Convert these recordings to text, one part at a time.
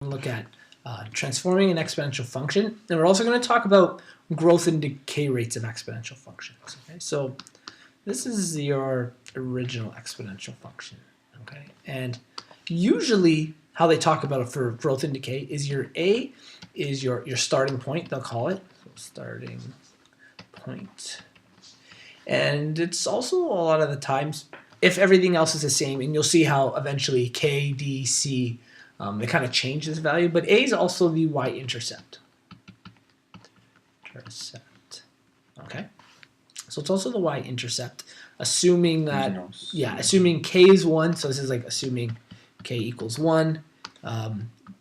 Look at transforming an exponential function, and we're also going to talk about growth and decay rates of exponential functions. Okay, so this is your original exponential function. Okay, and usually how they talk about it for growth and decay is your A is your starting point. They'll call it starting point, and it's also a lot of the times if everything else is the same, and you'll see how eventually K, D, C. They kind of change this value, but A is also the y-intercept. Okay, so it's also the y-intercept, assuming that, assuming K is 1, so this is like assuming K equals 1,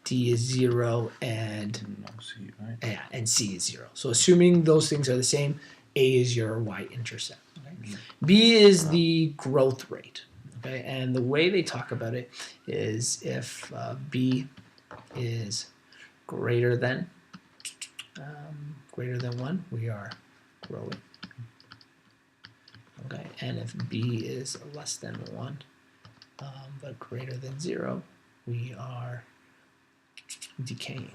D is 0, and C, right? Yeah, and C is 0. So assuming those things are the same, A is your y-intercept. Okay? B is the growth rate. Okay, and the way they talk about it is if B is greater than 1, we are growing. Okay, and if B is less than 1, but greater than 0, we are decaying.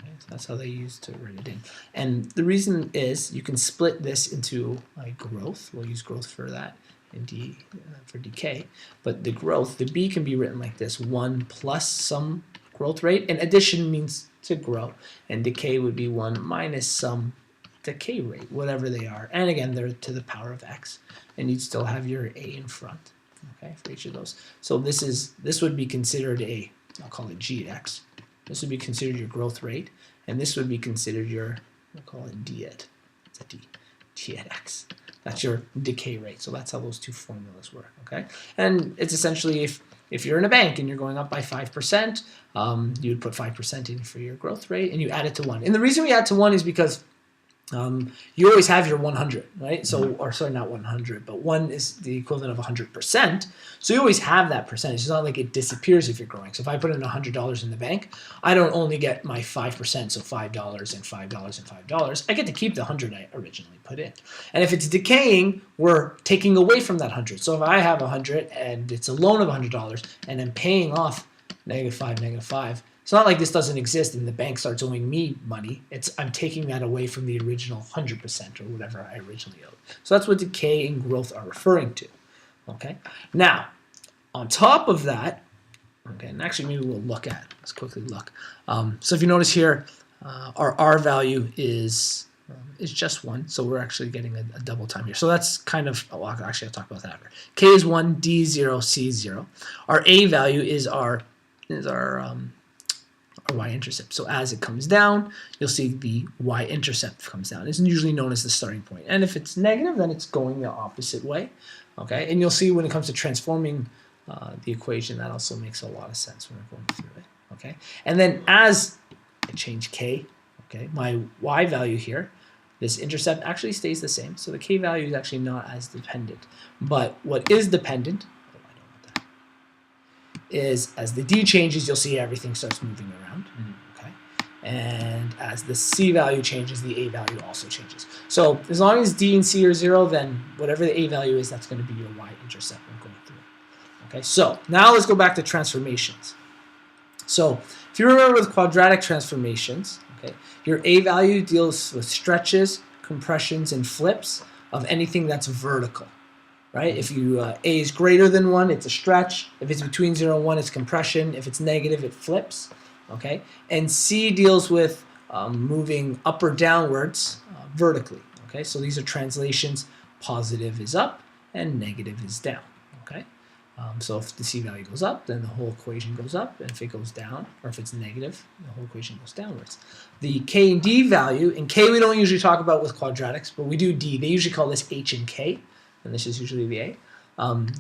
Okay, so that's how they use to write it in. And the reason is you can split this into like growth. We'll use growth for that. And D for decay, but the growth, the B can be written like this: 1 plus some growth rate, and addition means to grow, and decay would be 1 minus some decay rate, whatever they are. And again, they're to the power of x, and you'd still have your A in front, okay, for each of those. So this would be considered I'll call it G at x. This would be considered your growth rate, and this would be considered your, we'll call it D at, it's a D, T at x. That's your decay rate. So that's how those two formulas work, okay? And it's essentially if you're in a bank and you're going up by 5%, you would put 5% in for your growth rate and you add it to 1. And the reason we add to 1 is because you always have your 100, right? So, or sorry, not 100, but 1 is the equivalent of 100%. So you always have that percentage. It's not like it disappears if you're growing. So if I put in $100 in the bank, I don't only get my 5%, so $5 and $5 and $5. I get to keep the 100 I originally put in. And if it's decaying, we're taking away from that 100. So if I have 100 and it's a loan of $100 and I'm paying off -5, it's not like this doesn't exist and the bank starts owing me money. I'm taking that away from the original 100% or whatever I originally owed. So that's what decay and growth are referring to. Okay. Now, on top of that, okay, and actually maybe we'll let's quickly look. So if you notice here, our R value is just 1, so we're actually getting a double time here. So that's kind of, actually I'll talk about that after. K is 1, D is 0, C is 0. Our A value is our y-intercept. So as it comes down, you'll see the y-intercept comes down. It's usually known as the starting point. And if it's negative, then it's going the opposite way. Okay, and you'll see when it comes to transforming the equation, that also makes a lot of sense when we're going through it. Okay, and then as I change K, okay, my y value here, this intercept actually stays the same. So the K value is actually not as dependent. But what is dependent is as the D changes, you'll see everything starts moving around. Okay, and as the C value changes, the A value also changes. So as long as D and C are 0, then whatever the A value is, that's going to be your y-intercept when going through. Okay, so now let's go back to transformations. So if you remember with quadratic transformations, okay, your A value deals with stretches, compressions, and flips of anything that's vertical. Right? If A is greater than 1, it's a stretch. If it's between 0 and 1, it's compression. If it's negative, it flips. Okay? And C deals with moving up or downwards vertically. Okay? So these are translations. Positive is up and negative is down. Okay? So if the C value goes up, then the whole equation goes up. And if it goes down, or if it's negative, the whole equation goes downwards. The K and D value, and K we don't usually talk about with quadratics, but we do D. They usually call this H and K. And this is usually the A.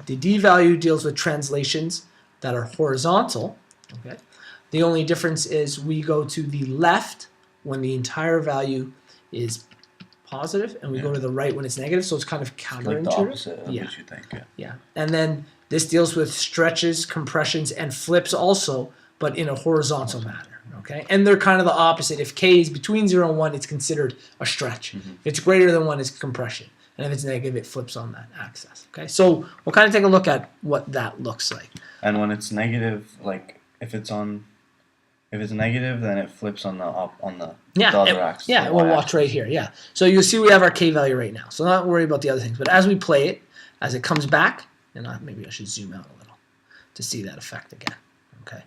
The D value deals with translations that are horizontal. Okay. The only difference is we go to the left when the entire value is positive, and we go to the right when it's negative. So it's kind of counterintuitive. Like the opposite of what you think. Yeah. And then this deals with stretches, compressions, and flips also, but in a horizontal manner. Okay. And they're kind of the opposite. If K is between 0 and 1, it's considered a stretch. If it's greater than 1, it's compression. And if it's negative, it flips on that axis. Okay, so we'll kind of take a look at what that looks like. And when it's negative, like if it's negative, then it flips on the other axis. Yeah, we'll watch right here. Yeah. So you'll see we have our K value right now. So not worry about the other things. But as we play it, as it comes back, and maybe I should zoom out a little to see that effect again. Okay.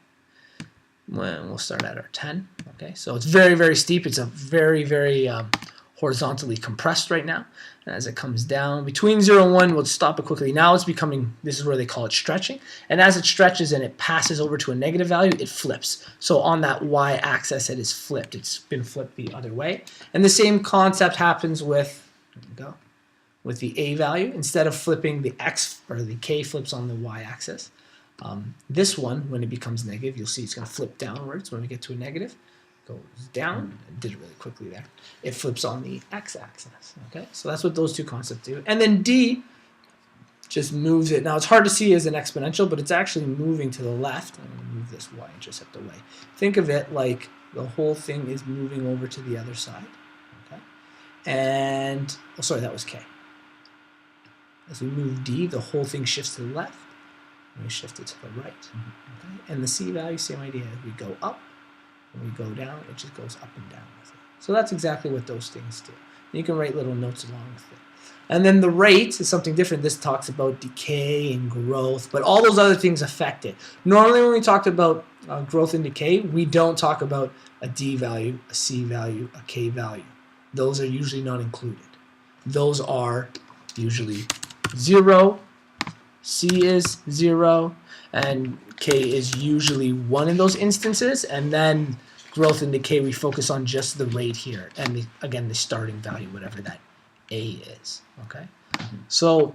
We'll start at our 10. Okay. So it's very, very steep. It's a very, very horizontally compressed right now. And as it comes down between 0 and 1, we'll stop it quickly. Now it's becoming, this is where they call it stretching. And as it stretches and it passes over to a negative value, it flips. So on that y-axis, it is flipped. It's been flipped the other way. And the same concept happens with, with the a value. Instead of flipping the x, or the k flips on the y-axis. This one, when it becomes negative, you'll see it's going to flip downwards when we get to a negative. Goes down. I did it really quickly there. It flips on the x-axis. Okay, so that's what those two concepts do. And then D just moves it. Now it's hard to see as an exponential, but it's actually moving to the left. I'm going to move this y-intercept away. Think of it like the whole thing is moving over to the other side. Okay, and oh, sorry, that was K. As we move D, the whole thing shifts to the left, and we shift it to the right. Okay, and the C value, same idea. As we go up. When we go down, it just goes up and down with it. So that's exactly what those things do. And you can write little notes along with it. And then the rate is something different. This talks about decay and growth, but all those other things affect it. Normally when we talk about growth and decay, we don't talk about a D value, a C value, a K value. Those are usually not included. Those are usually 0, C is 0, and K is usually 1 in those instances, and then growth and decay, we focus on just the rate here, and again, the starting value, whatever that A is, okay? So